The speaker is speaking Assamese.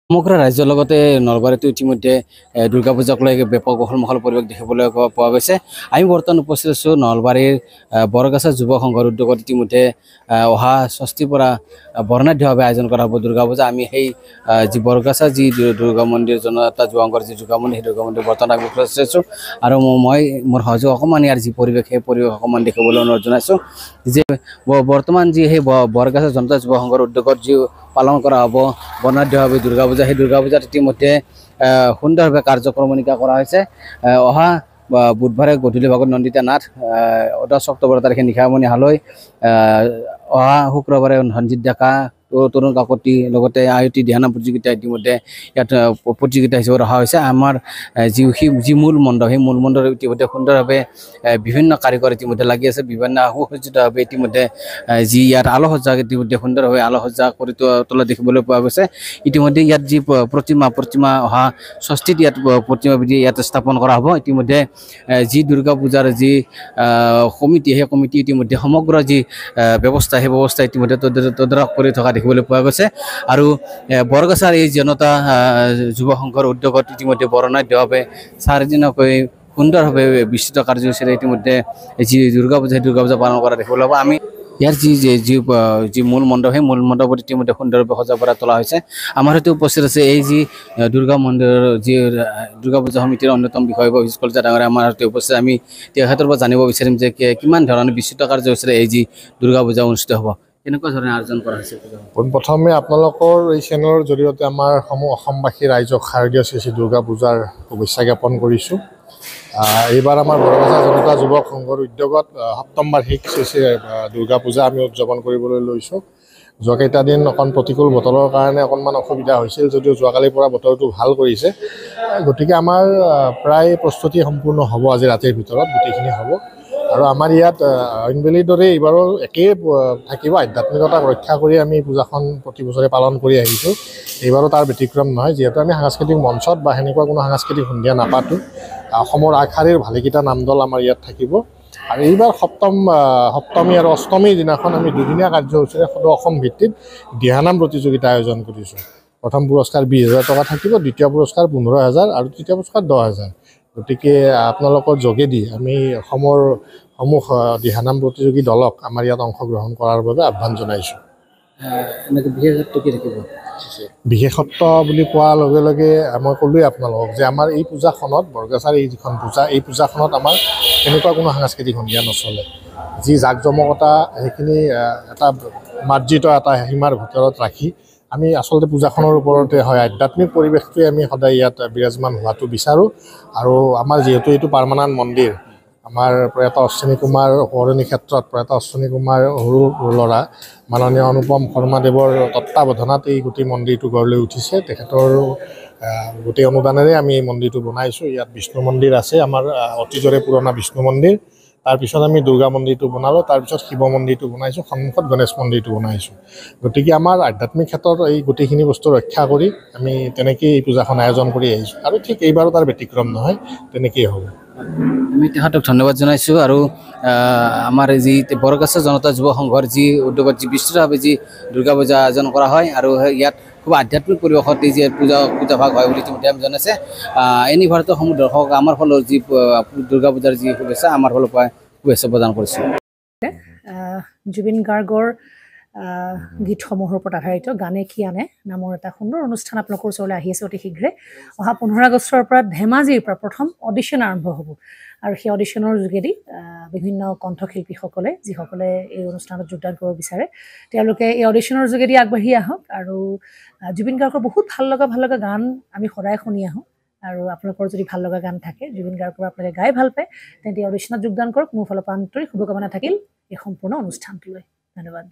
সমগ্ৰ ৰাজ্যৰ লগতে নলবাৰীতো ইতিমধ্যে দুৰ্গা পূজাক লৈ ব্যাপক উখল-মাখল পৰিৱেশ দেখিবলৈ পোৱা গৈছে। আমি বৰ্তমান উপস্থিত আছোঁ নলবাৰীৰ বৰগাছা যুৱ সংঘৰ উদ্যোগত ইতিমধ্যে অহা ষষ্ঠীৰ পৰা বৰ্ণাঢ্যভাৱে আয়োজন কৰা হ'ব দুৰ্গা পূজা। আমি সেই যি বৰগাছা যি দুৰ্গা মন্দিৰ জনতা যুৱ সংঘৰ যি দুৰ্গা মন্দিৰ সেই দুৰ্গা মন্দিৰ বৰ্তমান আমি উপস্থিত আছোঁ আৰু মই মোৰ সহযোগ অকণমান ইয়াৰ যি পৰিৱেশ সেই পৰিৱেশ অকণমান দেখিবলৈ অনুৰোধ জনাইছোঁ যে বৰ্তমান যি সেই বৰগাছা জনতা যুৱ সংঘৰ উদ্যোগত যি পালন কৰা হ'ব বৰ্ণাঢ্যভাৱে দুৰ্গা পূজা, সেই দুৰ্গা পূজাত ইতিমধ্যে সুন্দৰভাৱে কাৰ্যক্ৰমণিকা কৰা হৈছে। অহা বুধবাৰে গধূলি ভাগত নন্দিতা নাথ, 10 অক্টোবৰ তাৰিখে নিশামণি হালৈ, অহা শুক্ৰবাৰে ধনজিৎ ডেকা, তৰুণ কাকতি লগতে আয়তী দিহানাম প্ৰতিযোগিতা ইতিমধ্যে ইয়াত প্ৰতিযোগিতা হিচাপে ৰখা হৈছে। আমাৰ যি মূল মণ্ডপ সেই মূল মণ্ডপ ইতিমধ্যে সুন্দৰভাৱে বিভিন্ন কাৰিকৰ ইতিমধ্যে লাগি আছে। বিভিন্ন সুসজ্জিতভাৱে ইতিমধ্যে যি ইয়াত আলোকসজ্জা ইতিমধ্যে সুন্দৰভাৱে আলোকসজ্জা কৰি তোলা দেখিবলৈ পোৱা গৈছে। ইতিমধ্যে ইয়াত যি প্ৰতিমা অহা ষষ্ঠীত ইয়াত প্ৰতিমাবিধি ইয়াত স্থাপন কৰা হ'ব। ইতিমধ্যে যি দুৰ্গা পূজাৰ যি কমিটি সেই কমিটি ইতিমধ্যে সমগ্ৰ যি ব্যৱস্থা সেই ব্যৱস্থা ইতিমধ্যে তদাৰক কৰি থকা দেখিবলৈ পোৱা গৈছে। আৰু বৰগাছাৰ এই জনতা যুৱ সংঘৰ উদ্যোগত ইতিমধ্যে বৰ্ণাঢ্যভাৱে 4 দিনকৈ সুন্দৰভাৱে বিস্তৃত কাৰ্যসূচীৰে ইতিমধ্যে যি দুৰ্গা পূজা পালন কৰা দেখিবলৈ পাব। আমি ইয়াৰ যি মূল মণ্ডপ সেই মূল মণ্ডপত ইতিমধ্যে সুন্দৰভাৱে সজাই পৰাই তোলা হৈছে। আমাৰ সৈতে উপস্থিত আছে এই যি দুৰ্গা মন্দিৰৰ যি দুৰ্গা পূজা সমিতিৰ অন্যতম বিষয়ববী অভিজিৎ কলিতা ডাঙৰীয়া আমাৰ সৈতে উপস্থিত। আমি তেখেতৰ পৰা জানিব বিচাৰিম যে কিমান ধৰণে বিস্তৃত কাৰ্যসূচীৰে এই যি দুৰ্গা পূজা অনুষ্ঠিত হ'ব, কেনেকুৱা ধৰণে আয়োজন কৰা হৈছে। পোনপ্ৰথমে আপোনালোকৰ এই চেনেলৰ জৰিয়তে আমাৰ অসমবাসী ৰাইজক শাৰদীয় শ্ৰী দুৰ্গা পূজাৰ শুভেচ্ছা জ্ঞাপন কৰিছোঁ। এইবাৰ আমাৰ বৰগাছা জনতা যুৱ সংঘৰ উদ্যোগত 7ম বাৰ্ষিক শ্ৰী দুৰ্গা পূজা আমি উদযাপন কৰিবলৈ লৈছোঁ। যোৱাকেইটা দিন অকণ প্ৰতিকূল বতৰৰ কাৰণে অকণমান অসুবিধা হৈছিল, যদিও যোৱাকালিৰ পৰা বতৰটো ভাল কৰিছে। গতিকে আমাৰ প্ৰায় প্ৰস্তুতি সম্পূৰ্ণ হ'ব, আজি ৰাতিৰ ভিতৰত গোটেইখিনি হ'ব। আৰু আমাৰ ইয়াত অইনবেলিৰ দৰে এইবাৰো একেই থাকিব, আধ্যাত্মিকতাক ৰক্ষা কৰি আমি পূজাখন প্ৰতি বছৰে পালন কৰি আহিছোঁ। এইবাৰো তাৰ ব্যতিক্ৰম নহয়, যিহেতু আমি সাংস্কৃতিক মঞ্চত বা সেনেকুৱা কোনো সাংস্কৃতিক সন্ধিয়া নাপাতোঁ। অসমৰ আগশাৰীৰ ভালেকেইটা নামদল আমাৰ ইয়াত থাকিব। আৰু এইবাৰ সপ্তমী আৰু অষ্টমীৰ দিনাখন আমি দুদিনীয়া কাৰ্যসূচীৰে সদৌ অসম ভিত্তিত দিহানাম প্ৰতিযোগিতা আয়োজন কৰিছোঁ। প্ৰথম পুৰস্কাৰ 20,000 টকা থাকিব, দ্বিতীয় পুৰস্কাৰ 15,000 আৰু তৃতীয় পুৰস্কাৰ 10,000। গতিকে আপোনালোকৰ যোগেদি আমি অসমৰ সমূহ দিহানাম প্ৰতিযোগী দলক আমাৰ ইয়াত অংশগ্ৰহণ কৰাৰ বাবে আহ্বান জনাইছোঁ। বিশেষত্ব বুলি কোৱাৰ লগে লগে মই ক'লোৱেই আপোনালোকক যে আমাৰ এই পূজাখনত বৰগাছাৰ এই যিখন পূজা, এই পূজাখনত আমাৰ তেনেকুৱা কোনো সাংস্কৃতিক সন্ধিয়া নচলে। যি জাকজমকতা সেইখিনি এটা মাৰ্জিত এটা সীমাৰ ভিতৰত ৰাখি আমি আচলতে পূজাখনৰ ওপৰতে হয় আধ্যাত্মিক পৰিৱেশটোৱে আমি সদায় ইয়াত বিৰাজমান হোৱাটো বিচাৰোঁ। আৰু আমাৰ যিহেতু এইটো পাৰ্মানেণ্ট মন্দিৰ, আমাৰ প্ৰয়াত অশ্বিনী কুমাৰ সোঁৱৰণি ক্ষেত্ৰত প্ৰয়াত অশ্বিনী কুমাৰ সৰু ল'ৰা মাননীয় অনুপম শৰ্মাদেৱৰ তত্ত্বাৱধানত এই গোটেই মন্দিৰটো গঢ় লৈ উঠিছে। তেখেতৰ গোটেই অনুদানেৰে আমি এই মন্দিৰটো বনাইছোঁ। ইয়াত বিষ্ণু মন্দিৰ আছে, আমাৰ অতীজৰে পুৰণা বিষ্ণু মন্দিৰ। তাৰপিছত আমি দুৰ্গা মন্দিৰটো বনালোঁ, তাৰপিছত শিৱ মন্দিৰটো বনাইছোঁ, সন্মুখত গণেশ মন্দিৰটো বনাইছোঁ। গতিকে আমাৰ আধ্যাত্মিক ক্ষেত্ৰত এই গোটেইখিনি বস্তু ৰক্ষা কৰি আমি তেনেকেই এই পূজাখন আয়োজন কৰি আহিছোঁ। আৰু ঠিক এইবাৰো তাৰ ব্যতিক্ৰম নহয়, তেনেকেই হ'ব। আমি তেখেতক ধন্যবাদ জনাইছোঁ। আৰু আমাৰ যি বৰগাছা জনতা যুৱ সংঘৰ যি উদ্যোগত যি বিস্তৃতভাৱে যি দুৰ্গা পূজা আয়োজন কৰা হয় আৰু ইয়াত খুব আধ্যাত্মিক পৰিৱেশত এই যি পূজাভাগ হয় বুলি ইতিমধ্যে আমি জনাইছে। এনে ভাৰতসমূহ দৰ্শক আমাৰ ফালৰ যি দুৰ্গা পূজাৰ যি শুভেচ্ছা আমাৰ ফালৰ পৰা শুভেচ্ছা প্ৰদান কৰিছোঁ। জুবিন গাৰ্গৰ গীতসমূহৰ ওপৰত আধাৰিত গানে কি আনে নামৰ এটা সুন্দৰ অনুষ্ঠান আপোনালোকৰ ওচৰলৈ আহি আছে অতি শীঘ্ৰে। অহা 15 আগষ্টৰ পৰা ধেমাজিৰ পৰা প্ৰথম অডিশ্যন আৰম্ভ হ'ব। আৰু সেই অডিশ্যনৰ যোগেদি বিভিন্ন কণ্ঠশিল্পীসকলে যিসকলে এই অনুষ্ঠানত যোগদান কৰিব বিচাৰে তেওঁলোকে এই অডিশ্যনৰ যোগেদি আগবাঢ়ি আহক। আৰু জুবিন গাৰ্গৰ বহুত ভাল লগা গান আমি সদায় শুনি আহোঁ। আৰু আপোনালোকৰ যদি ভাল লগা গান থাকে জুবিন গাৰ্গৰ আপোনালোকে গাই ভাল পায় তেন্তে অডিশ্যনত যোগদান কৰক। মোৰ ফালৰ পৰা আন্তৰিক শুভকামনা থাকিল এই সম্পূৰ্ণ অনুষ্ঠানটোলৈ। ধন্যবাদ।